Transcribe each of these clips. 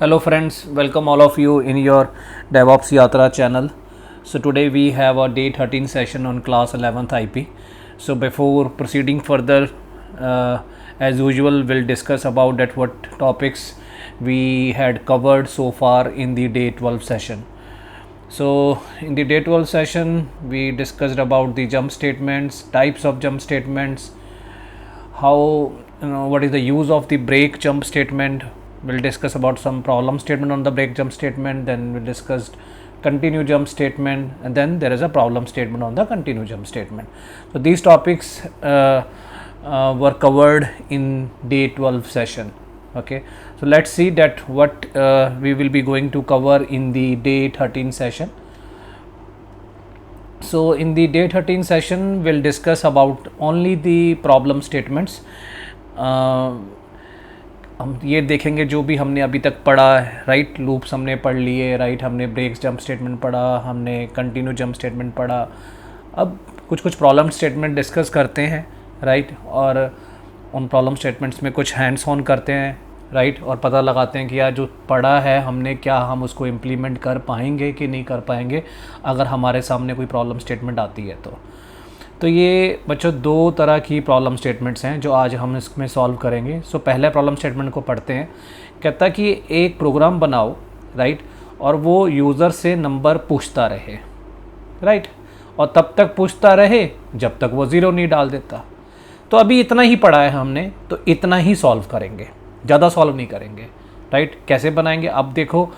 Hello friends, welcome all of you in your DevOps Yatra channel. So today we have a day 13 session on class 11th IP. So before proceeding further, as usual we'll discuss about that what topics we had covered so far in the day 12 session. So in the day 12 session we discussed about the jump statements, types of jump statements, how what is the use of the break jump statement. We'll discuss about some problem statement on the break jump statement, then we'll discuss continue jump statement, and then there is a problem statement on the continue jump statement. So these topics were covered in day 12 session. Okay, so let's see that what we will be going to cover in the day 13 session. So in the day 13 session we'll discuss about only the problem statements. हम ये देखेंगे जो भी हमने अभी तक पढ़ा है, राइट. लूप्स हमने पढ़ लिए, राइट. हमने ब्रेक जंप स्टेटमेंट पढ़ा, हमने कंटिन्यू जंप स्टेटमेंट पढ़ा. अब कुछ प्रॉब्लम स्टेटमेंट डिस्कस करते हैं, राइट. और उन प्रॉब्लम स्टेटमेंट्स में कुछ हैंड्स ऑन करते हैं, राइट. और पता लगाते हैं कि यार जो पढ़ा है हमने, क्या हम उसको इम्प्लीमेंट कर पाएंगे कि नहीं कर पाएंगे अगर हमारे सामने कोई प्रॉब्लम स्टेटमेंट आती है. तो ये बच्चों दो तरह की प्रॉब्लम स्टेटमेंट्स हैं जो आज हम इसमें सॉल्व करेंगे. सो पहले प्रॉब्लम स्टेटमेंट को पढ़ते हैं. कहता कि एक प्रोग्राम बनाओ, राइट, और वो यूज़र से नंबर पूछता रहे, राइट, और तब तक पूछता रहे जब तक वो ज़ीरो नहीं डाल देता. तो अभी इतना ही पढ़ा है हमने, तो इतना ही सॉल्व करेंगे, ज़्यादा सॉल्व नहीं करेंगे, राइट. कैसे बनाएंगे अब देखो.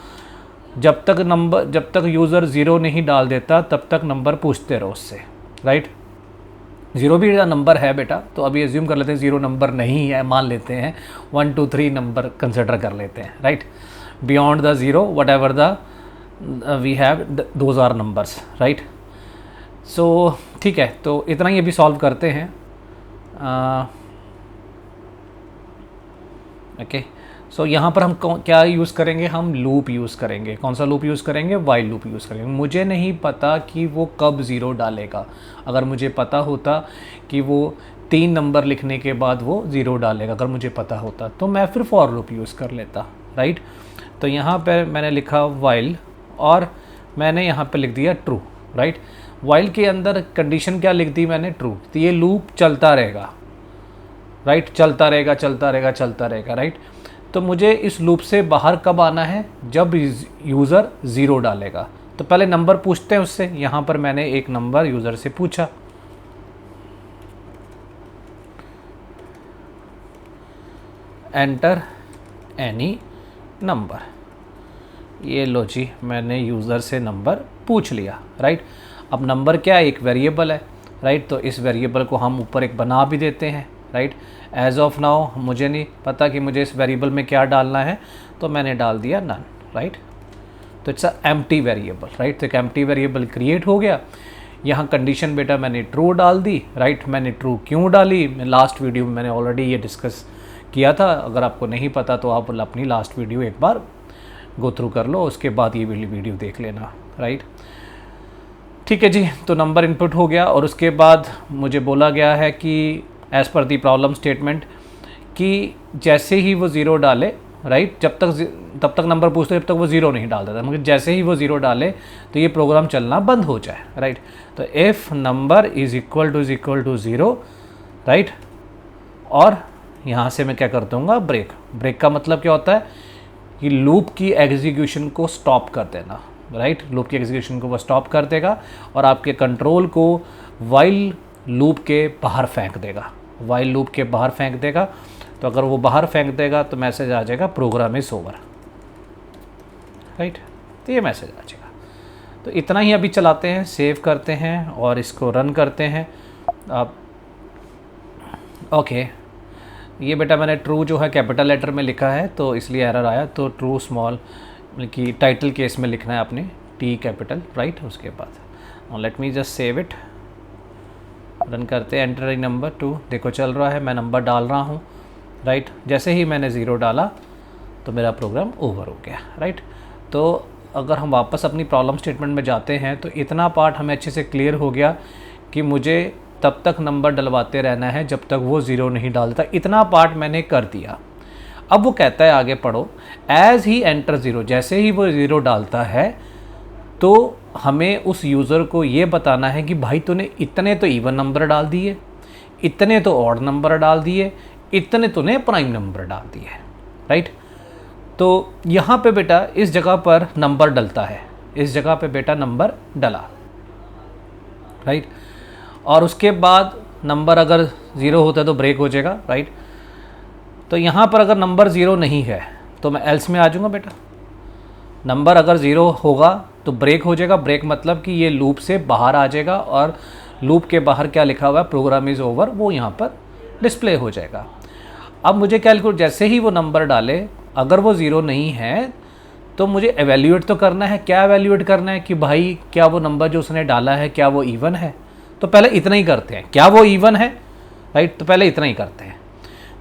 जब तक यूज़र ज़ीरो नहीं डाल देता तब तक नंबर पूछते रहो उससे, राइट. ज़ीरो भी नंबर है बेटा, तो अभी एज्यूम कर लेते हैं ज़ीरो नंबर नहीं है, मान लेते हैं 1 2 3 नंबर कंसिडर कर लेते हैं, right. Beyond the zero whatever the we have those are numbers, right. So ठीक है, तो इतना ही अभी सॉल्व करते हैं. ओके, सो यहाँ पर हम क्या यूज़ करेंगे, हम लूप यूज़ करेंगे. कौन सा लूप यूज़ करेंगे, वाइल लूप यूज़ करेंगे. मुझे नहीं पता कि वो कब ज़ीरो डालेगा. अगर मुझे पता होता कि वो 3 नंबर लिखने के बाद वो ज़ीरो डालेगा, अगर मुझे पता होता तो मैं फिर फॉर लूप यूज़ कर लेता, राइट. तो यहाँ पर मैंने लिखा वाइल और मैंने यहाँ पर लिख दिया ट्रू, राइट. वाइल के अंदर कंडीशन क्या लिख दी मैंने, ट्रू. तो ये लूप चलता रहेगा, राइट, चलता रहेगा, राइट. तो मुझे इस लूप से बाहर कब आना है, जब यूज़र ज़ीरो डालेगा. तो पहले नंबर पूछते हैं उससे. यहाँ पर मैंने एक नंबर यूज़र से पूछा, एंटर एनी नंबर. ये लो जी, मैंने यूज़र से नंबर पूछ लिया, राइट. अब नंबर क्या है, एक वेरिएबल है, राइट. तो इस वेरिएबल को हम ऊपर एक बना भी देते हैं, राइट. एज ऑफ नाउ मुझे नहीं पता कि मुझे इस वेरिएबल में क्या डालना है, तो मैंने डाल दिया नन, राइट. तो it's a empty variable, right. तो एक एम्प्टी वेरिएबल क्रिएट हो गया. यहाँ कंडीशन बेटा मैंने ट्रू डाल दी, राइट. मैंने ट्रू क्यों डाली, लास्ट वीडियो में मैंने ऑलरेडी ये डिस्कस किया था. अगर आपको नहीं पता तो आप अपनी लास्ट वीडियो एक बार गो थ्रू कर लो, उसके बाद ये वीडियो देख लेना, राइट. ठीक है जी. तो नंबर इनपुट हो गया और उसके बाद मुझे बोला गया है कि एज़ पर दी प्रॉब्लम स्टेटमेंट कि जैसे ही वो ज़ीरो डाले, राइट, तब तक नंबर पूछते जब तक वो ज़ीरो नहीं डाल देता, मगर जैसे ही वो ज़ीरो डाले तो ये प्रोग्राम चलना बंद हो जाए, राइट. तो if number is equal to zero, right. और यहाँ से मैं क्या कर दूँगा, ब्रेक का मतलब क्या होता है कि लूप की एग्जीक्यूशन को स्टॉप कर देना, राइट. लूप की एग्जीक्यूशन को वो स्टॉप कर देगा और आपके कंट्रोल को वाइल लूप के बाहर फेंक देगा, वाइल लूप के बाहर फेंक देगा. तो अगर वो बाहर फेंक देगा तो मैसेज आ जाएगा प्रोग्राम इज़ ओवर, राइट. तो ये मैसेज आ जाएगा. तो इतना ही अभी चलाते हैं, सेव करते हैं और इसको रन करते हैं. अब ओके, ये बेटा मैंने ट्रू जो है कैपिटल लेटर में लिखा है तो इसलिए एरर आया. तो ट्रू स्मॉल कि टाइटल केस में लिखना है आपने, टी कैपिटल, राइट. उसके बाद let me just save it, run करते हैं. एंटर नंबर 2, देखो चल रहा है, मैं नंबर डाल रहा हूँ, राइट. जैसे ही मैंने ज़ीरो डाला तो मेरा प्रोग्राम ओवर हो गया, राइट. तो अगर हम वापस अपनी प्रॉब्लम स्टेटमेंट में जाते हैं तो इतना पार्ट हमें अच्छे से क्लियर हो गया कि मुझे तब तक नंबर डलवाते रहना है जब तक वो ज़ीरो नहीं डालता. इतना पार्ट मैंने कर दिया. अब वो कहता है आगे पढ़ो, एज ही एंटर ज़ीरो, जैसे ही वो ज़ीरो डालता है तो हमें उस यूज़र को ये बताना है कि भाई तूने इतने तो इवन नंबर डाल दिए, इतने तो ऑड नंबर डाल दिए, इतने तूने प्राइम नंबर डाल दिए, राइट। तो यहाँ पे बेटा इस जगह पर नंबर डलता है, इस जगह पे बेटा नंबर डला, राइट। और उसके बाद नंबर अगर ज़ीरो होता है तो ब्रेक हो जाएगा, राइट। तो यहाँ पर अगर नंबर ज़ीरो नहीं है तो मैं एल्स में आ जाऊँगा बेटा। नंबर अगर ज़ीरो होगा तो ब्रेक हो जाएगा, ब्रेक मतलब कि ये लूप से बाहर आ जाएगा और लूप के बाहर क्या लिखा हुआ है, प्रोग्राम इज़ ओवर, वो यहाँ पर डिस्प्ले हो जाएगा। अब मुझे कैलकुलेट, जैसे ही वो नंबर डाले अगर वो ज़ीरो नहीं है तो मुझे एवेल्यूएट तो करना है। क्या एवेल्यूएट करना है कि भाई क्या वो नंबर जो उसने डाला है क्या वो इवन है। तो पहले इतना ही करते हैं, क्या वो इवन है, राइट। तो पहले इतना ही करते हैं।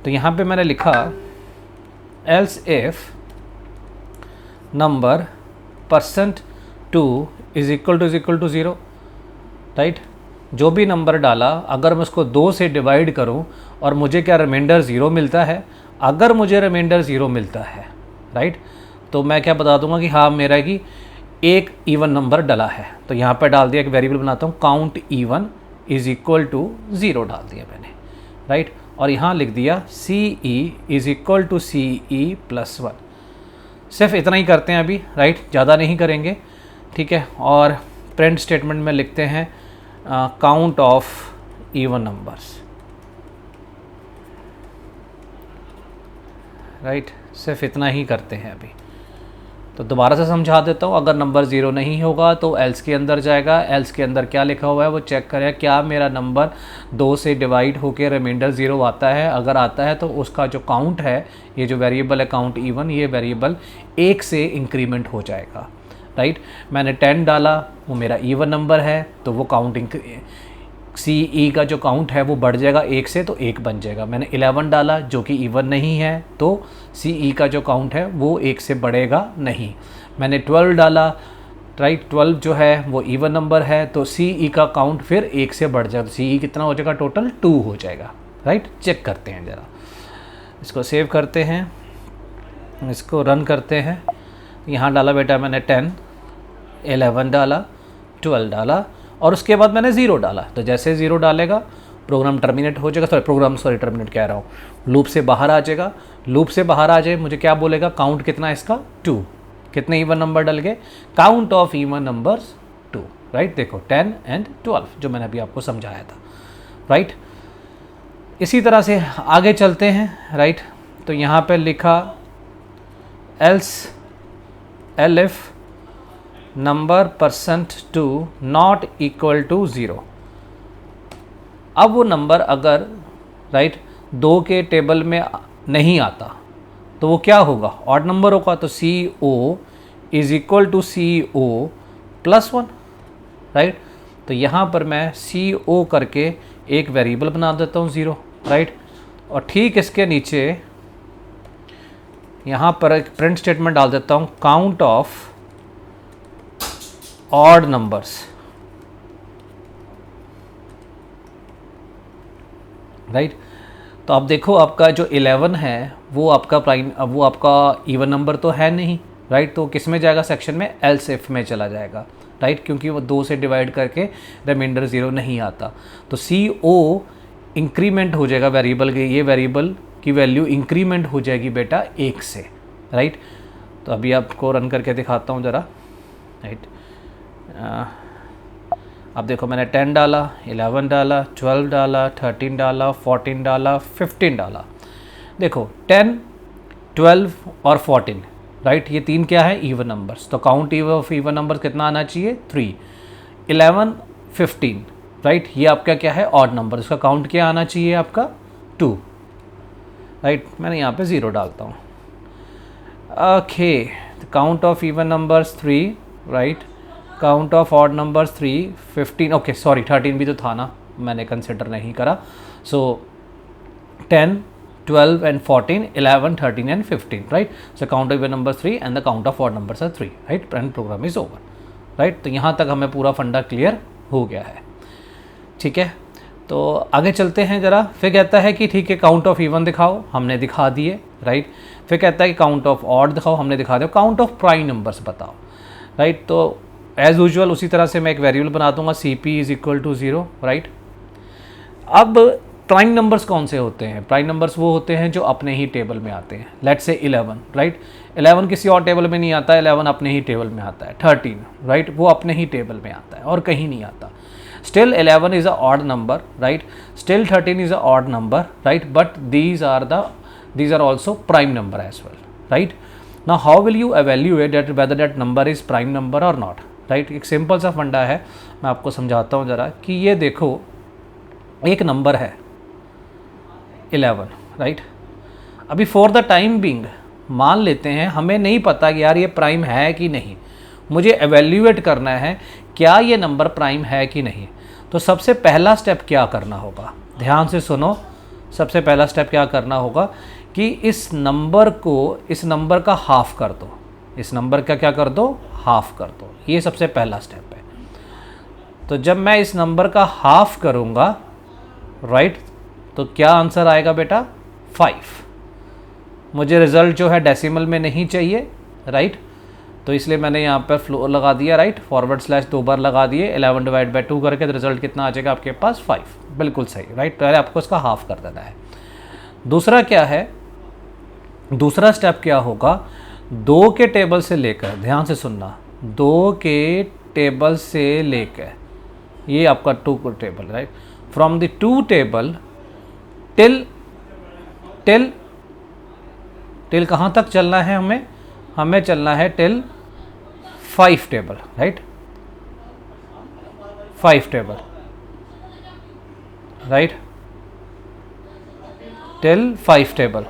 तो यहाँ पे मैंने लिखा else if number %2 is equal to zero, right. जो भी नंबर डाला अगर मैं उसको 2 से डिवाइड करूं और मुझे क्या रिमाइंडर ज़ीरो मिलता है, अगर मुझे रिमाइंडर ज़ीरो मिलता है, राइट, तो मैं क्या बता दूंगा कि हाँ मेरा कि एक इवन नंबर डला है। तो यहाँ पर डाल दिया, एक वेरिएबल बनाता हूँ count even is equal to zero डाल दिया मैंने, राइट। और यहाँ लिख दिया C E is equal to C E plus 1। सिर्फ इतना ही करते हैं अभी, राइट, ज़्यादा नहीं करेंगे, ठीक है। और प्रिंट स्टेटमेंट में लिखते हैं count of even numbers, right. सिर्फ इतना ही करते हैं अभी। तो दोबारा से समझा देता हूँ, अगर नंबर ज़ीरो नहीं होगा तो एल्स के अंदर जाएगा, एल्स के अंदर क्या लिखा हुआ है वो चेक करें क्या मेरा नंबर 2 से डिवाइड होकर रिमाइंडर ज़ीरो आता है। अगर आता है तो उसका जो काउंट है, ये जो वेरिएबल है काउंट इवन, ये वेरिएबल 1 से इंक्रीमेंट हो जाएगा, राइट। मैंने 10 डाला, वो मेरा इवन नंबर है तो वो काउंट सी ई का जो काउंट है वो बढ़ जाएगा 1 से, तो 1 बन जाएगा। मैंने 11 डाला जो कि इवन नहीं है तो सी ई का जो काउंट है वो 1 से बढ़ेगा नहीं। मैंने 12 डाला, राइट, 12 जो है वो इवन नंबर है तो सी ई का काउंट फिर 1 से बढ़ जाएगा, तो सी ई कितना हो जाएगा, टोटल 2 हो जाएगा, राइट। चेक करते हैं ज़रा, इसको सेव करते हैं, इसको रन करते हैं। यहाँ डाला बेटा मैंने 10, 11 डाला, 12 डाला और उसके बाद मैंने ज़ीरो डाला। तो जैसे ज़ीरो डालेगा प्रोग्राम टर्मिनेट हो जाएगा, टर्मिनेट कह रहा हूँ, लूप से बाहर आ जाएगा। लूप से बाहर आ जाए मुझे क्या बोलेगा, काउंट कितना है इसका, 2। कितने इवन नंबर डल गए, count of even numbers 2, right. देखो 10 and 12 जो मैंने अभी आपको समझाया था, राइट। इसी तरह से आगे चलते हैं, राइट। तो यहाँ पे लिखा else elif number %2 not equal to zero. अब वो नंबर अगर, राइट, 2 के टेबल में नहीं आता तो वो क्या होगा, ऑड नंबर होगा। तो C O is equal to C O plus 1, right. तो यहाँ पर मैं सी ओ करके एक वेरिएबल बना देता हूँ 0, राइट। और ठीक इसके नीचे यहाँ पर एक प्रिंट स्टेटमेंट डाल देता हूँ count of odd numbers, right. तो अब देखो आपका जो 11 है वो आपका प्राइम, अब वो आपका इवन नंबर तो है नहीं, राइट। तो किस में जाएगा, सेक्शन में एल्स इफ में चला जाएगा, राइट, क्योंकि वो 2 से डिवाइड करके रिमाइंडर 0 नहीं आता। तो सी ओ इंक्रीमेंट हो जाएगा वेरिएबल के, ये वेरिएबल की वैल्यू इंक्रीमेंट हो जाएगी बेटा 1 से, राइट। तो अभी आपको रन करके दिखाता हूँ ज़रा, राइट। अब देखो मैंने 10 डाला, 11 डाला, 12 डाला, 13 डाला, 14 डाला, 15 डाला। देखो 10, 12 और 14, राइट, ये 3 क्या है, इवन नंबर्स। तो काउंट ऑफ इवन नंबर्स कितना आना चाहिए, 3। 11, 15, राइट, ये आपका क्या है, ऑड नंबर, इसका काउंट क्या आना चाहिए आपका, 2, राइट। मैंने यहाँ पे 0 डालता हूँ। Okay, count of even numbers 3, right, count of odd numbers 3, 15, okay sorry 13 भी तो था ना, मैंने कंसिडर नहीं करा। सो 10, 12 and 14, 11, 13 and 15, right? So count of even numbers 3 and the count of odd numbers are 3, right? And program is over, right? तो यहाँ तक हमें पूरा फंडा क्लियर हो गया है, ठीक है। तो आगे चलते हैं ज़रा। फिर कहता है कि ठीक है काउंट ऑफ इवन दिखाओ, हमने दिखा दिए, राइट। फिर कहता है कि काउंट ऑफ ऑड दिखाओ, हमने दिखा दिया। काउंट ऑफ प्राइम नंबर्स बताओ, राइट। तो एज़ यूजुअल उसी तरह से मैं एक वेरिएबल बना दूंगा, C P is equal to 0, right. अब प्राइम नंबर्स कौन से होते हैं? प्राइम नंबर्स वो होते हैं जो अपने ही टेबल में आते हैं। Let's say 11, right. 11 किसी और टेबल में नहीं आता, 11 अपने ही टेबल में आता है। 13, राइट, वो अपने ही टेबल में आता है और कहीं नहीं आता। Still 11 is a odd number, right? Still 13 is a odd number, right? But these are also prime number as well, right? Now how will you evaluate that whether that number is prime number or not, right? एक simple सा फंडा है, मैं आपको समझाता हूँ ज़रा कि ये देखो एक नंबर है 11, राइट। अभी फॉर द टाइम बीइंग मान लेते हैं हमें नहीं पता कि यार ये प्राइम है कि नहीं, मुझे एवेल्यूएट करना है क्या ये नंबर प्राइम है कि नहीं। तो सबसे पहला स्टेप क्या करना होगा, ध्यान से सुनो। सबसे पहला स्टेप क्या करना होगा कि इस नंबर का हाफ कर दो। इस नंबर का क्या कर दो? हाफ कर दो। ये सबसे पहला स्टेप है। तो जब मैं इस नंबर का हाफ करूँगा, राइट, तो क्या आंसर आएगा बेटा? 5। मुझे रिज़ल्ट जो है डेसिमल में नहीं चाहिए, राइट। तो इसलिए मैंने यहाँ पर फ्लोर लगा दिया, राइट, फॉरवर्ड स्लैश 2 बार लगा दिए, 11 डिवाइड बाई 2 करके तो रिजल्ट कितना आ जाएगा आपके पास? 5। बिल्कुल सही, राइट। पहले आपको इसका हाफ कर देना है। दूसरा क्या है? दूसरा स्टेप क्या होगा? 2 के टेबल से लेकर, ध्यान से सुनना, 2 के टेबल से लेकर, ये आपका 2 का table, right, from the 2 table till कहाँ तक चलना है हमें चलना है till 5 table, right. 5 table, right, till 5 table,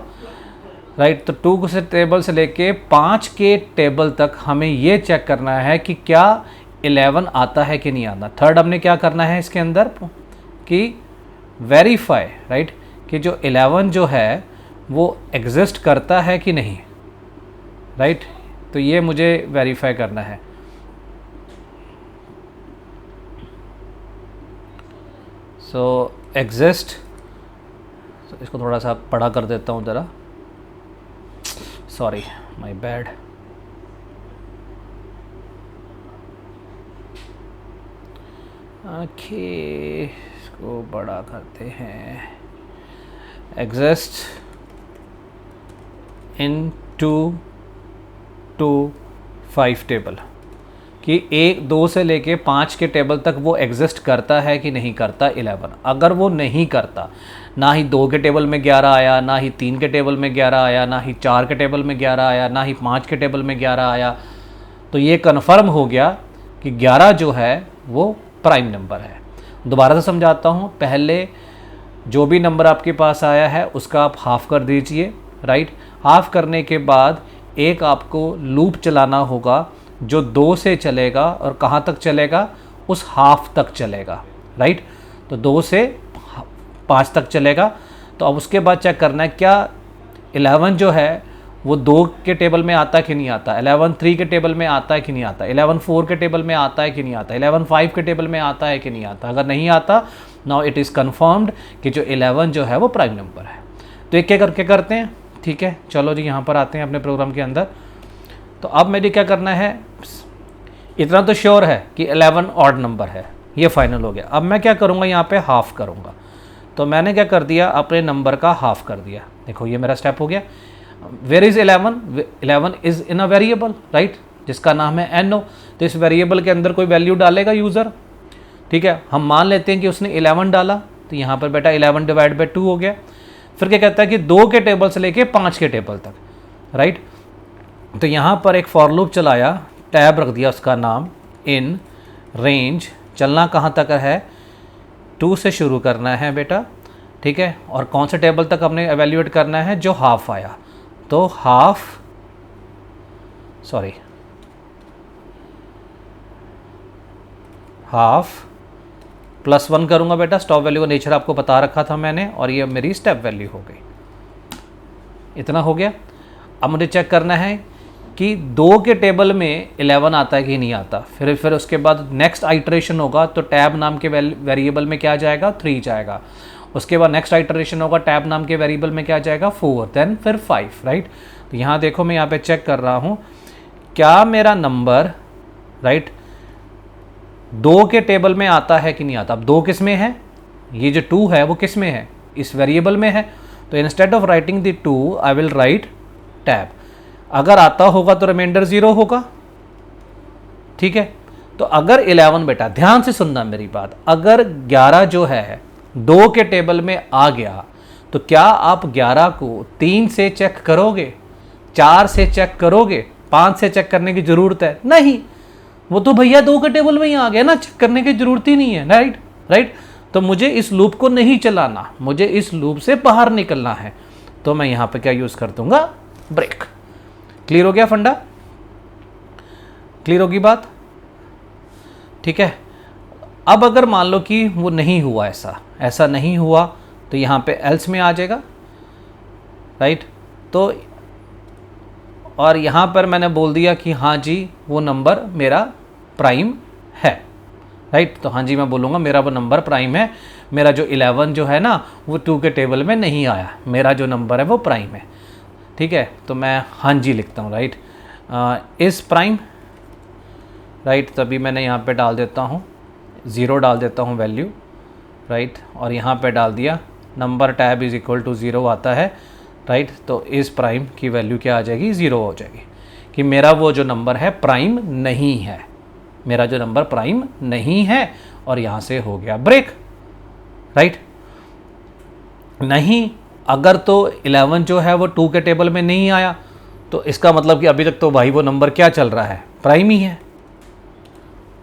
right. तो 2 से टेबल से लेके 5 के टेबल तक हमें ये चेक करना है कि क्या 11 आता है कि नहीं आता। थर्ड हमने क्या करना है इसके अंदर कि वेरीफाई, राइट, कि जो 11 जो है वो एग्जिस्ट करता है कि नहीं, राइट। तो ये मुझे वेरीफाई करना है। सो एग्जिस्ट, इसको थोड़ा सा बड़ा कर देता हूँ ज़रा, सॉरी माय बैड। ओके, इसको बड़ा करते हैं। एग्जिस्ट इन 2 to 5 टेबल, कि 1 2 से लेके 5 के टेबल तक वो एग्जिस्ट करता है कि नहीं करता 11। अगर वो नहीं करता, ना ही 2 के टेबल में 11 आया, ना ही 3 के टेबल में 11 आया, ना ही 4 के टेबल में 11 आया, ना ही 5 के टेबल में 11 आया, तो ये कन्फर्म हो गया कि 11 जो है वो प्राइम नंबर है। दोबारा से समझाता हूँ। पहले जो भी नंबर आपके पास आया है उसका आप हाफ कर दीजिए, राइट। हाफ करने के बाद एक आपको लूप चलाना होगा जो 2 से चलेगा और कहाँ तक चलेगा? उस हाफ तक चलेगा, राइट। तो 2 से 5 तक चलेगा। तो अब उसके बाद चेक करना है क्या 11 जो है वो 2 के टेबल में आता है कि नहीं आता, 11 3 के टेबल में आता है कि नहीं आता, 11 4 के टेबल में आता है कि नहीं आता, 11 5 के टेबल में आता है कि नहीं आता। अगर नहीं आता, नाउ इट इज़ कन्फर्म्ड कि जो 11 जो है वो प्राइम नंबर है। तो एक एक करके करते हैं, ठीक है। चलो जी, यहाँ पर आते हैं अपने प्रोग्राम के अंदर। तो अब मेरे क्या करना है, इतना तो श्योर है कि 11 ऑड नंबर है, ये फाइनल हो गया। अब मैं क्या करूँगा, यहाँ पे हाफ करूँगा। तो मैंने क्या कर दिया, अपने नंबर का हाफ कर दिया। देखो ये मेरा स्टेप हो गया। Where is 11? 11 is in a variable, right, जिसका नाम है एन ओ। तो इस वेरिएबल के अंदर कोई वैल्यू डालेगा यूज़र, ठीक है। हम मान लेते हैं कि उसने 11 डाला, तो यहाँ पर बेटा 11 डिवाइड बाई 2 हो गया। फिर क्या कहता है कि 2 के टेबल से लेके 5 के टेबल तक, राइट। तो यहाँ पर एक फॉर लूप चलाया, टैब रख दिया उसका नाम इन रेंज। चलना कहाँ तक है? 2 से शुरू करना है बेटा, ठीक है। और कौन से टेबल तक हमने एवेल्यूएट करना है? जो हाफ आया। तो हाफ +1 करूँगा बेटा। स्टॉप वैल्यू का नेचर आपको बता रखा था मैंने, और ये मेरी स्टेप वैल्यू हो गई। इतना हो गया। अब मुझे चेक करना है कि 2 के टेबल में 11 आता है कि नहीं आता। फिर उसके बाद नेक्स्ट आइटरेशन होगा तो टैब नाम के वेरिएबल में क्या जाएगा, 3 जाएगा। उसके बाद नेक्स्ट आइटरेशन होगा, टैब नाम के वेरिएबल में क्या जाएगा, 4, देन फिर 5, राइट। तो यहाँ देखो मैं यहाँ पे चेक कर रहा हूँ क्या मेरा नंबर, राइट, 2 के टेबल में आता है कि नहीं आता। अब 2 किस में है, ये जो 2 है वो किस में है, इस वेरिएबल में है। तो instead of writing the 2 I will write tab. अगर आता होगा तो रिमाइंडर 0 होगा, ठीक है। तो अगर 11, बेटा ध्यान से सुनना मेरी बात, अगर 11 जो है 2 के टेबल में आ गया तो क्या आप 11 को 3 से चेक करोगे, 4 से चेक करोगे, 5 से चेक करने की जरूरत है नहीं। वो तो भैया 2 के टेबल में ही आ गया ना, चेक करने की जरूरत ही नहीं है, राइट राइट। तो मुझे इस लूप को नहीं चलाना, मुझे इस लूप से बाहर निकलना है। तो मैं यहां पे क्या यूज कर दूंगा, ब्रेक। क्लियर हो गया फंडा, क्लियर होगी बात, ठीक है। अब अगर मान लो कि वो नहीं हुआ, ऐसा नहीं हुआ, तो यहां पे एल्स में आ जाएगा, राइट। तो और यहां पर मैंने बोल दिया कि हाँ जी वो नंबर मेरा प्राइम है, राइट। तो हाँ जी मैं बोलूँगा मेरा वो नंबर प्राइम है, मेरा जो 11 जो है ना वो 2 के टेबल में नहीं आया, मेरा जो नंबर है वो प्राइम है, ठीक है। तो मैं हाँ जी लिखता हूँ, राइट, इस प्राइम, राइट। तभी मैंने यहाँ पे डाल देता हूँ 0, डाल देता हूँ वैल्यू, राइट। और यहाँ पे डाल दिया number tab is equal to 0 आता है, राइट। तो इस प्राइम की वैल्यू क्या आ जाएगी, 0 हो जाएगी, कि मेरा वो जो नंबर है प्राइम नहीं है, मेरा जो नंबर प्राइम नहीं है। और यहाँ से हो गया ब्रेक, राइट। नहीं, अगर तो 11 जो है वो 2 के टेबल में नहीं आया तो इसका मतलब कि अभी तक तो भाई वो नंबर क्या चल रहा है, प्राइम ही है।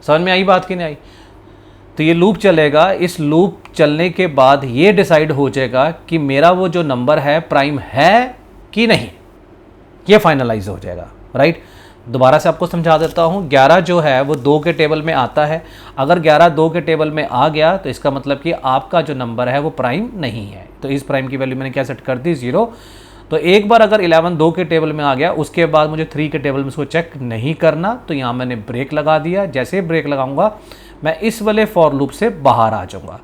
समझ में आई बात कि नहीं आई। तो ये लूप चलेगा, इस लूप चलने के बाद ये डिसाइड हो जाएगा कि मेरा वो जो नंबर है प्राइम है कि नहीं, ये फाइनलाइज हो जाएगा, राइट। दोबारा से आपको समझा देता हूँ, 11 जो है वो 2 के टेबल में आता है। अगर 11 2 के टेबल में आ गया तो इसका मतलब कि आपका जो नंबर है वो प्राइम नहीं है। तो इस प्राइम की वैल्यू मैंने क्या सेट कर दी, 0। तो एक बार अगर 11 2 के टेबल में आ गया, उसके बाद मुझे 3 के टेबल में उसको चेक नहीं करना, तो यहाँ मैंने ब्रेक लगा दिया। जैसे ब्रेक लगाऊंगा मैं इस वाले फॉर लूप से बाहर आ जाऊंगा।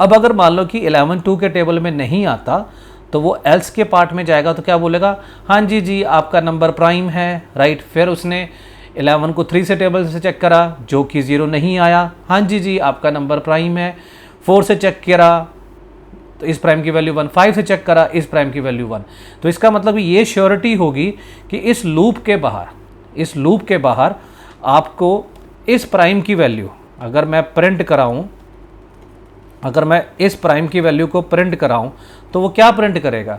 अब अगर मान लो कि 11 2 के टेबल में नहीं आता तो वो एल्स के पार्ट में जाएगा, तो क्या बोलेगा, हाँ जी जी आपका नंबर प्राइम है, राइट। फिर उसने 11 को 3 से टेबल से चेक करा जो कि 0 नहीं आया, हाँ जी जी आपका नंबर प्राइम है। 4 से चेक करा तो इस प्राइम की वैल्यू 1, 5 से चेक करा इस प्राइम की वैल्यू 1। तो इसका मतलब ये श्योरिटी होगी कि इस लूप के बाहर आपको इस प्राइम की वैल्यू, अगर मैं प्रिंट कराऊं, अगर मैं इस प्राइम की वैल्यू को प्रिंट कराऊं तो वो क्या प्रिंट करेगा,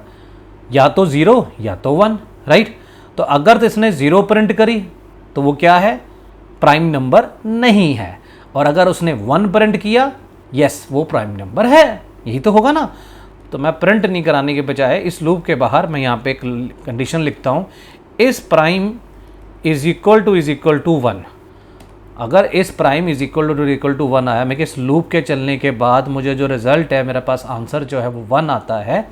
या तो 0 या तो 1, राइट। तो अगर तो इसने 0 प्रिंट करी तो वो क्या है, प्राइम नंबर नहीं है। और अगर उसने 1 प्रिंट किया, यस वो प्राइम नंबर है, यही तो होगा ना। तो मैं प्रिंट नहीं कराने के बजाय इस लूप के बाहर मैं यहाँ पे एक कंडीशन लिखता हूँ, इस प्राइम इज इक्वल टू 1। अगर इस प्राइम इज इक्वल टू 1 आया, मैं इस लूप के चलने के बाद मुझे जो रिजल्ट है, मेरे पास आंसर जो है वो 1 आता है,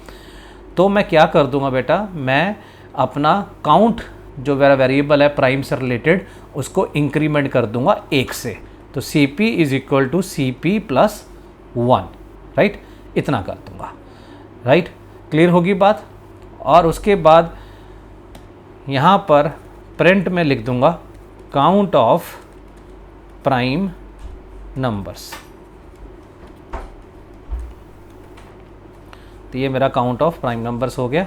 तो मैं क्या कर दूंगा बेटा, मैं अपना काउंट जो मेरा वेरिएबल है प्राइम से रिलेटेड उसको इंक्रीमेंट कर दूंगा 1 से। तो CP is equal to CP plus 1, right, इतना कर दूंगा, राइट। क्लियर होगी बात। और उसके बाद यहाँ पर प्रिंट में लिख दूंगा काउंट ऑफ प्राइम नंबर्स। तो ये मेरा काउंट ऑफ प्राइम नंबर्स हो गया,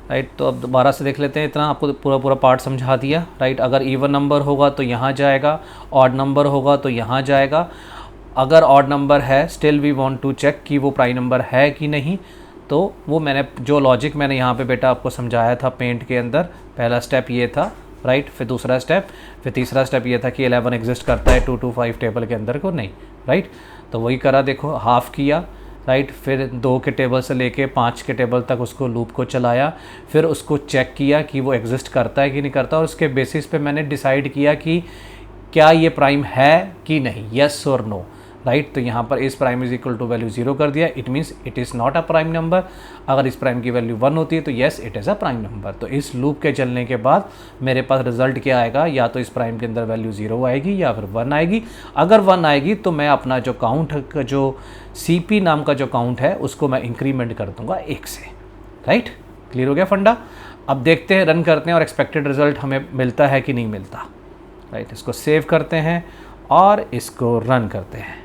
राइट। तो अब दोबारा से देख लेते हैं, इतना आपको पूरा पार्ट समझा दिया, राइट। अगर इवन नंबर होगा तो यहाँ जाएगा, ऑड नंबर होगा तो यहाँ जाएगा। अगर ऑड नंबर है still we want to check कि वो प्राइम नंबर है कि नहीं, तो वो मैंने जो लॉजिक मैंने यहाँ पे बेटा आपको समझाया था पेंट के अंदर, पहला स्टेप ये था, राइट। फिर दूसरा स्टेप, फिर तीसरा स्टेप ये था कि 11 एग्जिस्ट करता है 2 to 5 टेबल के अंदर को नहीं, राइट। तो वही करा, देखो हाफ किया, राइट। फिर 2 के टेबल से लेके 5 के टेबल तक उसको लूप को चलाया, फिर उसको चेक किया कि वो एग्जिस्ट करता है कि नहीं करता, और उसके बेसिस पे मैंने डिसाइड किया कि क्या ये प्राइम है कि नहीं, येस और नो, राइट। तो यहाँ पर इस prime is equal to value 0 कर दिया, it means it is not a prime number. अगर इस प्राइम की वैल्यू 1 होती है तो yes it is a prime number. तो इस लूप के चलने के बाद मेरे पास रिजल्ट क्या आएगा, या तो इस प्राइम के अंदर वैल्यू 0 आएगी या फिर 1 आएगी। अगर 1 आएगी तो मैं अपना जो काउंट का जो CP नाम का जो काउंट है उसको मैं इंक्रीमेंट कर दूंगा 1 से, राइट। क्लियर हो गया फंडा। अब देखते हैं, रन करते हैं और एक्सपेक्टेड रिजल्ट हमें मिलता है कि नहीं मिलता, राइट। इसको सेव करते हैं और इसको रन करते हैं।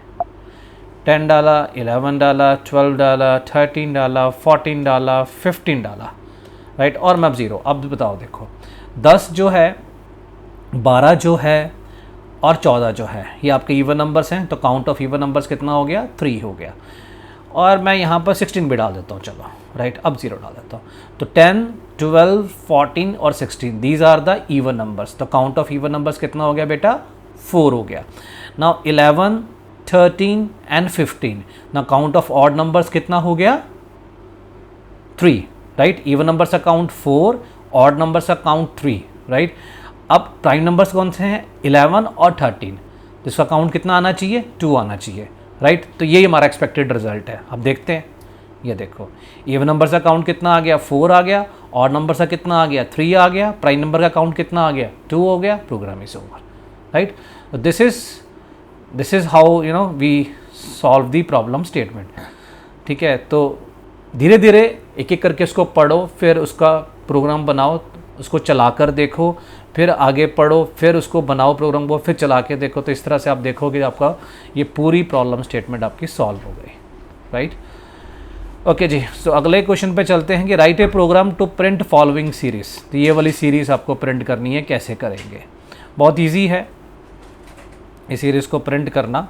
10 डाला, 11 डाला, 12 डाला, 13 डाला, 14 डाला, 15 डाला, राइट। और मैं अब 0। अब बताओ, देखो 10 जो है, 12 जो है और 14 जो है, ये आपके इवन नंबर्स हैं। तो काउंट ऑफ इवन नंबर्स कितना हो गया, 3 हो गया। और मैं यहाँ पर 16 भी डाल देता हूँ, चलो, राइट। अब 0 डाल देता हूँ। तो 10, 12, 14 और 16 these are the even numbers. तो काउंट ऑफ इवन नंबर्स कितना हो गया बेटा, 4 हो गया। Now 11, 13 and 15। Now count of odd numbers कितना हो गया, 3, राइट। इवन नंबर्स का काउंट 4, ऑड नंबर्स का काउंट 3, राइट। अब प्राइम नंबर्स कौन से हैं, 11 और 13। तो इसका काउंट कितना आना चाहिए, 2 आना चाहिए, राइट। तो यही हमारा एक्सपेक्टेड रिजल्ट है। अब देखते हैं, ये देखो इवन नंबर का काउंट कितना आ गया, 4 आ गया। ऑड नंबर का कितना आ गया, 3 आ गया। प्राइम नंबर का काउंट कितना आ गया, 2 हो गया। Program is over, right. This is how you know we solve the problem statement, ठीक है। तो धीरे धीरे एक एक करके उसको पढ़ो, फिर उसका प्रोग्राम बनाओ, उसको चला कर देखो, फिर आगे पढ़ो, फिर उसको बनाओ प्रोग्राम को, फिर चला के देखो। तो इस तरह से आप देखोगे आपका ये पूरी प्रॉब्लम स्टेटमेंट आपकी सॉल्व हो गई, राइट। ओके जी, सो अगले क्वेश्चन पे चलते हैं कि right a program to print following series. तो ये वाली सीरीज़ आपको प्रिंट करनी है, कैसे करेंगे, बहुत इजी है इस सीरीज़ को प्रिंट करना।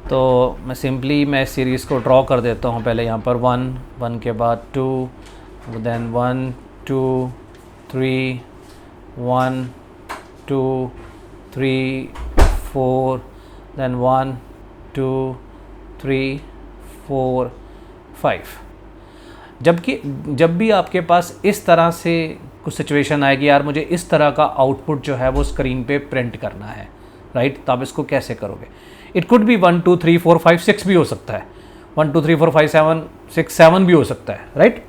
तो मैं सिंपली इस सीरीज़ को ड्रॉ कर देता हूँ। पहले यहाँ पर 1 के बाद 2, देन 1 2 3, 1 2 3 4, देन 1 2 3 4 5। जब भी आपके पास इस तरह से कुछ सिचुएशन आएगी, यार मुझे इस तरह का आउटपुट जो है वो स्क्रीन पे प्रिंट करना है, राइट। तो आप इसको कैसे करोगे, इट कुड बी 1 2 3 4 5 6 भी हो सकता है, 1 2 3 4 5 7 6 7 भी हो सकता है, राइट।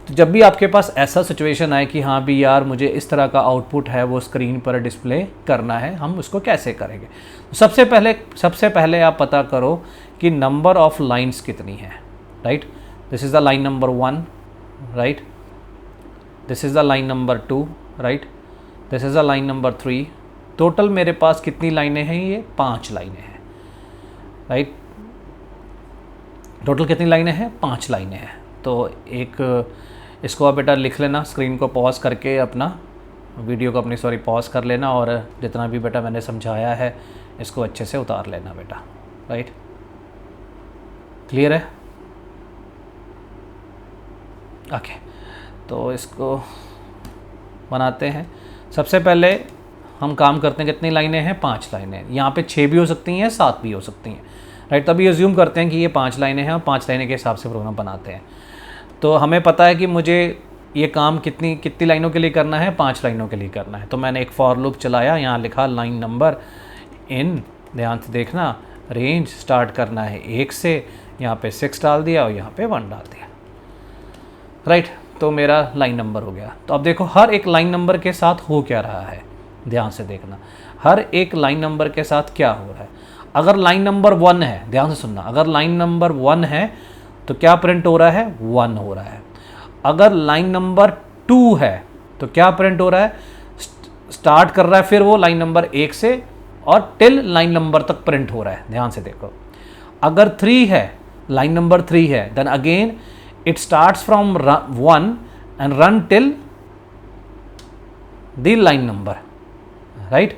तो जब भी आपके पास ऐसा सिचुएशन आए कि हाँ भी यार मुझे इस तरह का आउटपुट है वो स्क्रीन पर डिस्प्ले करना है, हम उसको कैसे करेंगे। सबसे पहले आप पता करो कि नंबर ऑफ लाइंस कितनी है, right. This is the line number 1, right. This is the line number 2, right. This is the line number 3। Total मेरे पास कितनी लाइनें हैं, ये 5 लाइनें हैं, राइट। टोटल कितनी लाइनें हैं, 5 लाइनें हैं। तो एक इसको आप बेटा लिख लेना, स्क्रीन को पॉज करके अपना वीडियो को अपनी पॉज कर लेना, और जितना भी बेटा मैंने समझाया है इसको अच्छे से उतार लेना बेटा, राइट। क्लियर है, ओके। तो इसको बनाते हैं। सबसे पहले हम काम करते हैं, कितनी लाइनें हैं, 5 लाइनें। यहाँ पे 6 भी हो सकती हैं, 7 भी हो सकती हैं, राइट। तभी अज्यूम करते हैं कि ये 5 लाइनें हैं और 5 लाइनें के हिसाब से प्रोग्राम बनाते हैं। तो हमें पता है कि मुझे ये काम कितनी लाइनों के लिए करना है, 5 लाइनों के लिए करना है। तो मैंने एक फॉर लूप चलाया, यहाँ लिखा लाइन नंबर इन, ध्यान से देखना, रेंज स्टार्ट करना है 1 से, यहाँ पे 6 डाल दिया और यहाँ पे 1 डाल दिया, राइट। तो मेरा लाइन नंबर हो गया। तो अब देखो हर एक लाइन नंबर के साथ हो क्या रहा है, ध्यान से देखना, हर एक लाइन नंबर के साथ क्या हो रहा है। अगर लाइन नंबर 1 है, ध्यान से सुनना, अगर लाइन नंबर 1 है तो क्या प्रिंट हो रहा है, 1 हो रहा है। अगर लाइन नंबर 2 है तो क्या प्रिंट हो रहा है, स्टार्ट कर रहा है फिर वो लाइन नंबर 1 से और टिल लाइन नंबर तक प्रिंट हो रहा है, ध्यान से देखो। अगर 3 है, लाइन नंबर 3 है, then again it starts from 1 and run till the line number, right.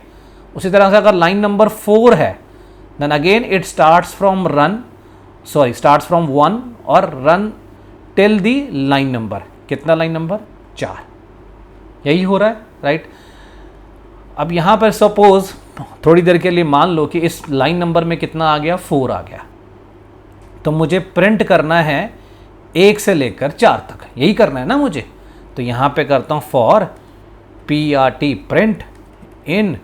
उसी तरह से अगर लाइन नंबर 4 है, then again it starts from 1 और run till the line number, कितना लाइन नंबर, 4। यही हो रहा है, राइट। अब यहाँ पर सपोज थोड़ी देर के लिए मान लो कि इस लाइन नंबर में कितना आ गया, 4 आ गया। तो मुझे प्रिंट करना है 1 से लेकर 4 तक, यही करना है ना मुझे। तो यहाँ पे करता हूँ for PRT print in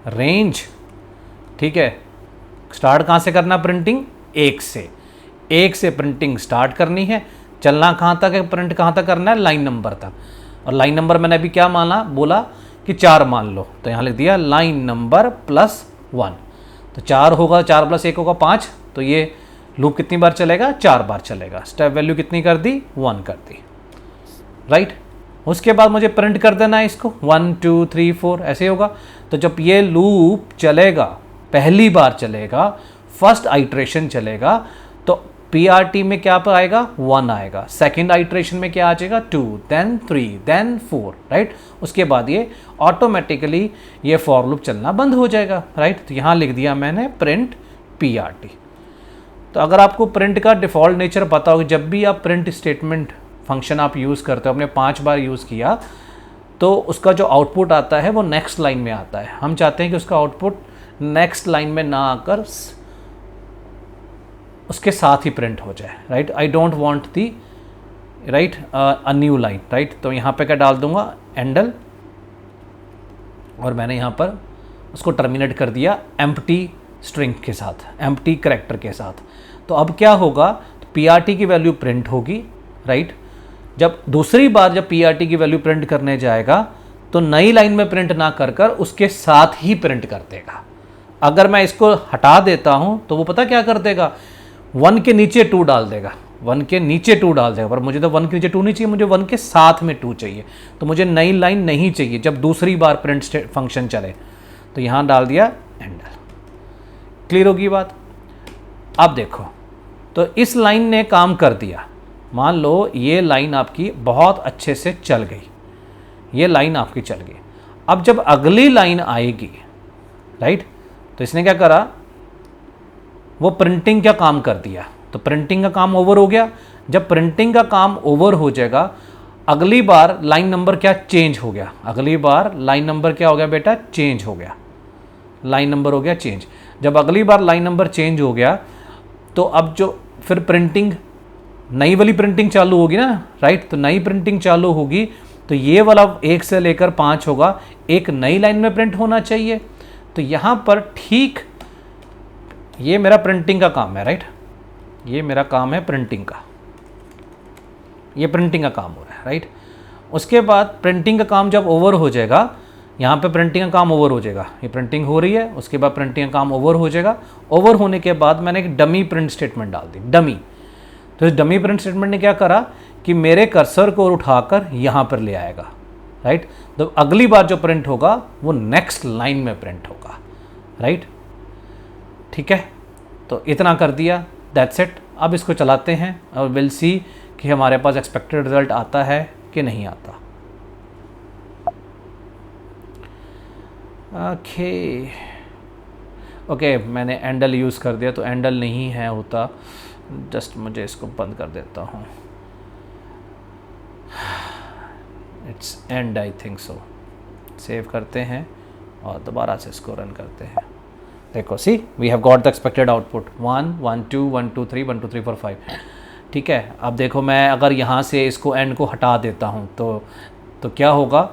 range, ठीक है, स्टार्ट कहाँ से करना प्रिंटिंग, 1 से, 1 से प्रिंटिंग स्टार्ट करनी है। चलना कहाँ तक है, प्रिंट कहाँ तक करना है, लाइन नंबर तक। और लाइन नंबर मैंने अभी क्या माना, बोला कि 4 मान लो, तो यहाँ लिख दिया लाइन नंबर +1। तो 4 होगा, 4 + 1 होगा 5, तो ये लूप कितनी बार चलेगा, 4 बार चलेगा। स्टेप वैल्यू कितनी कर दी, 1 कर दी, राइट। उसके बाद मुझे प्रिंट कर देना है इसको 1 2 3 4 ऐसे होगा। तो जब ये लूप चलेगा, पहली बार चलेगा, फर्स्ट आइट्रेशन चलेगा, तो PRT में क्या पर आएगा, 1 आएगा। सेकेंड आइट्रेशन में क्या आ जाएगा, 2, देन 3, देन 4, राइट। उसके बाद ये ऑटोमेटिकली ये फॉर लूप चलना बंद हो जाएगा, राइट। तो यहाँ लिख दिया मैंने प्रिंट PRT। तो अगर आपको प्रिंट का डिफ़ॉल्ट नेचर पता हो, जब भी आप प्रिंट स्टेटमेंट फंक्शन आप यूज़ करते हो, आपने 5 बार यूज़ किया, तो उसका जो आउटपुट आता है वो नेक्स्ट लाइन में आता है। हम चाहते हैं कि उसका आउटपुट नेक्स्ट लाइन में ना आकर उसके साथ ही प्रिंट हो जाए, right. I don't want the, right, a new line, right. तो यहाँ पे क्या डाल दूंगा, एंडल, और मैंने यहाँ पर उसको टर्मिनेट कर दिया एम्प्टी स्ट्रिंग के साथ, एम्प्टी करैक्टर के साथ। तो अब क्या होगा, तो PRT की वैल्यू प्रिंट होगी, राइट। जब दूसरी बार जब PRT की वैल्यू प्रिंट करने जाएगा, तो नई लाइन में प्रिंट ना कर कर उसके साथ ही प्रिंट कर देगा। अगर मैं इसको हटा देता हूं तो वो पता क्या कर देगा, 1 के नीचे 2 डाल देगा, 1 के नीचे 2 डाल देगा। पर मुझे तो 1 के नीचे 2 नहीं चाहिए, मुझे 1 के साथ में 2 चाहिए। तो मुझे नई लाइन नहीं चाहिए जब दूसरी बार प्रिंट फंक्शन चले। तो यहाँ डाल दिया एंडल। क्लियर होगी बात। अब देखो, तो इस लाइन ने काम कर दिया। मान लो ये लाइन आपकी बहुत अच्छे से चल गई, ये लाइन आपकी चल गई। अब जब अगली लाइन आएगी, राइट, तो इसने क्या करा, वो प्रिंटिंग का काम कर दिया। तो प्रिंटिंग का काम ओवर हो गया। जब प्रिंटिंग का काम ओवर हो जाएगा, अगली बार लाइन नंबर क्या चेंज हो गया, अगली बार लाइन नंबर क्या हो गया बेटा, चेंज हो गया, लाइन नंबर हो गया चेंज। जब अगली बार लाइन नंबर चेंज हो गया, तो अब जो फिर प्रिंटिंग, नई वाली प्रिंटिंग चालू होगी ना, राइट। तो नई प्रिंटिंग चालू होगी, तो ये वाला 1 से लेकर 5 होगा, एक नई लाइन में प्रिंट होना चाहिए। तो यहाँ पर ठीक ये मेरा प्रिंटिंग का काम है, राइट, ये मेरा काम है प्रिंटिंग का, ये प्रिंटिंग का काम हो रहा है, राइट। उसके बाद प्रिंटिंग का काम जब ओवर हो जाएगा, यहाँ पे प्रिंटिंग का काम ओवर हो जाएगा, ये प्रिंटिंग हो रही है, उसके बाद प्रिंटिंग का काम ओवर हो जाएगा। ओवर होने के बाद मैंने एक डमी प्रिंट स्टेटमेंट डाल दी, डमी। तो इस डमी प्रिंट स्टेटमेंट ने क्या करा कि मेरे कर्सर को उठाकर यहाँ पर ले आएगा, राइट। तो अगली बार जो प्रिंट होगा वो नेक्स्ट लाइन में प्रिंट होगा, राइट। ठीक है, तो इतना कर दिया, दैट्स इट। अब इसको चलाते हैं और विल सी कि हमारे पास एक्सपेक्टेड रिजल्ट आता है कि नहीं आता। ओके, मैंने एंडल यूज़ कर दिया, तो एंडल नहीं है होता, जस्ट मुझे इसको बंद कर देता हूँ। It's and, I think so. Save करते हैं और दोबारा से इसको रन करते हैं। देखो, see we have got the expected output 1 1 2 1 2 3 1 2 3 4 5। ठीक है, अब देखो मैं अगर यहाँ से इसको एंड को हटा देता हूँ तो क्या होगा,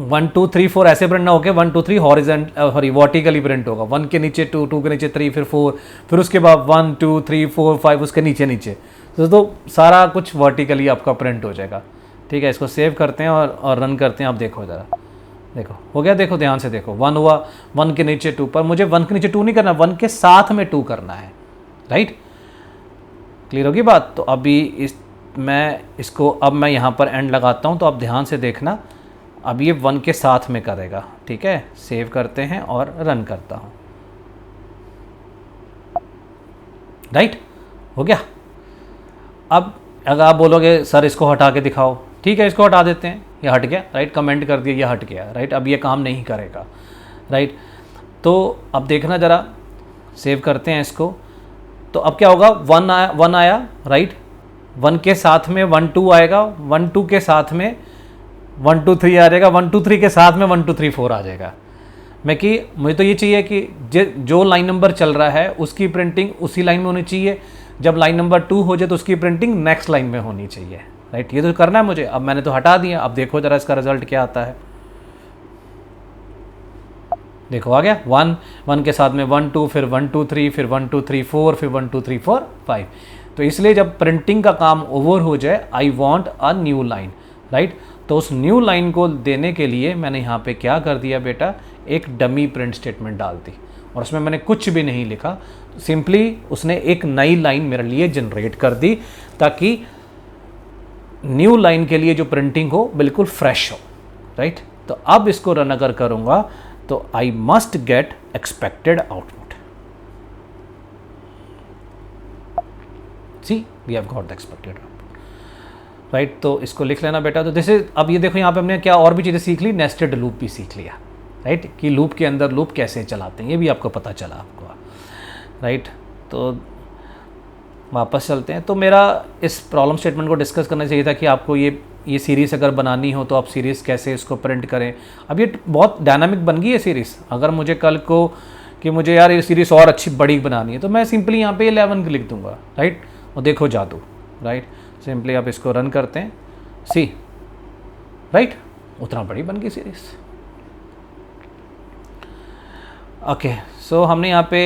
1 2 3 4 ऐसे प्रिंट ना होके 1 2 3 हॉरिजॉन्टली वर्टिकली प्रिंट होगा। 1 के नीचे 2, 2 के नीचे 3, फिर 4, फिर उसके बाद 1 2 3 4 5 उसके नीचे नीचे, तो सारा कुछ वर्टिकली आपका प्रिंट हो जाएगा। ठीक है, इसको सेव करते हैं और रन करते हैं। आप देखो ज़रा, देखो हो गया, देखो ध्यान से देखो, 1 हुआ, 1 के नीचे 2, पर मुझे 1 के नीचे 2 नहीं करना, 1 के साथ में 2 करना है, राइट। क्लियर होगी बात। तो अभी अब मैं यहाँ पर एंड लगाता हूँ, तो आप ध्यान से देखना, अब ये 1 के साथ में करेगा। ठीक है, सेव करते हैं और रन करता हूँ, राइट, हो गया। अब अगर आप बोलोगे सर इसको हटा के दिखाओ, ठीक है, इसको हटा देते हैं, ये हट गया, राइट, कमेंट कर दिया, ये हट गया, राइट। अब ये काम नहीं करेगा, राइट। तो अब देखना ज़रा, सेव करते हैं इसको, तो अब क्या होगा, 1 आया, राइट, 1 के साथ में 1 2 आएगा, 1 2 के साथ में 1 2 3 आ जाएगा, 1 2 3 के साथ में 1 2 3 4 आ जाएगा। मुझे तो ये चाहिए कि जो लाइन नंबर चल रहा है उसकी प्रिंटिंग उसी लाइन में होनी चाहिए, जब लाइन नंबर 2 हो जाए तो उसकी प्रिंटिंग नेक्स्ट लाइन में होनी चाहिए, राइट। ये तो करना है मुझे। अब मैंने तो हटा दिया, अब देखो ज़रा इसका रिजल्ट क्या आता है। देखो आ गया 1 1 के साथ में 1 2 फिर 1 2 3 फिर 1 2 3 4 फिर 1 2 3 4 5। तो इसलिए जब प्रिंटिंग का काम ओवर हो जाए I want a new line, right. तो उस न्यू लाइन को देने के लिए मैंने यहाँ पे क्या कर दिया बेटा, एक डमी प्रिंट स्टेटमेंट डाल दी और उसमें मैंने कुछ भी नहीं लिखा, सिंपली उसने एक नई लाइन मेरे लिए जनरेट कर दी ताकि न्यू लाइन के लिए जो प्रिंटिंग हो बिल्कुल फ्रेश हो, राइट। तो अब इसको रन अगर करूँगा तो I must get expected output. See we have got the expected output, right. तो इसको लिख लेना बेटा। तो जैसे अब ये देखो यहाँ पे हमने क्या और भी चीज़ें सीख ली, नेस्टेड लूप भी सीख लिया, राइट, कि लूप के अंदर लूप कैसे चलाते हैं ये भी आपको पता चला आपको, राइट। तो वापस चलते हैं। तो मेरा इस प्रॉब्लम स्टेटमेंट को डिस्कस करना चाहिए था कि आपको ये सीरीज़ अगर बनानी हो तो आप सीरीज़ कैसे इसको प्रिंट करें। अब ये बहुत डायनामिक बन गई है सीरीज़। अगर मुझे कल को कि मुझे यार ये सीरीज़ और अच्छी बड़ी बनानी है तो मैं सिंपली यहाँ पे 11 लिख दूंगा, राइट, और देखो जादू, राइट। सिंपली आप इसको रन करते हैं, सी, राइट, उतना बड़ी बन गई सीरीज़। ओके, सो हमने यहाँ पे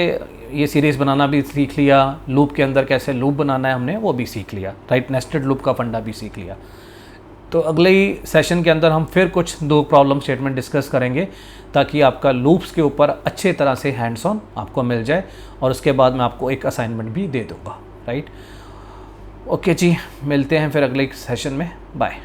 ये सीरीज़ बनाना भी सीख लिया, लूप के अंदर कैसे लूप बनाना है हमने वो भी सीख लिया, राइट, नेस्टेड लूप का फंडा भी सीख लिया। तो अगले ही सेशन के अंदर हम फिर कुछ 2 प्रॉब्लम स्टेटमेंट डिस्कस करेंगे ताकि आपका लूप्स के ऊपर अच्छे तरह से हैंड्स ऑन आपको मिल जाए और उसके बाद मैं आपको एक असाइनमेंट भी दे दूँगा, राइट। ओके जी, मिलते हैं फिर अगले सेशन में, बाय।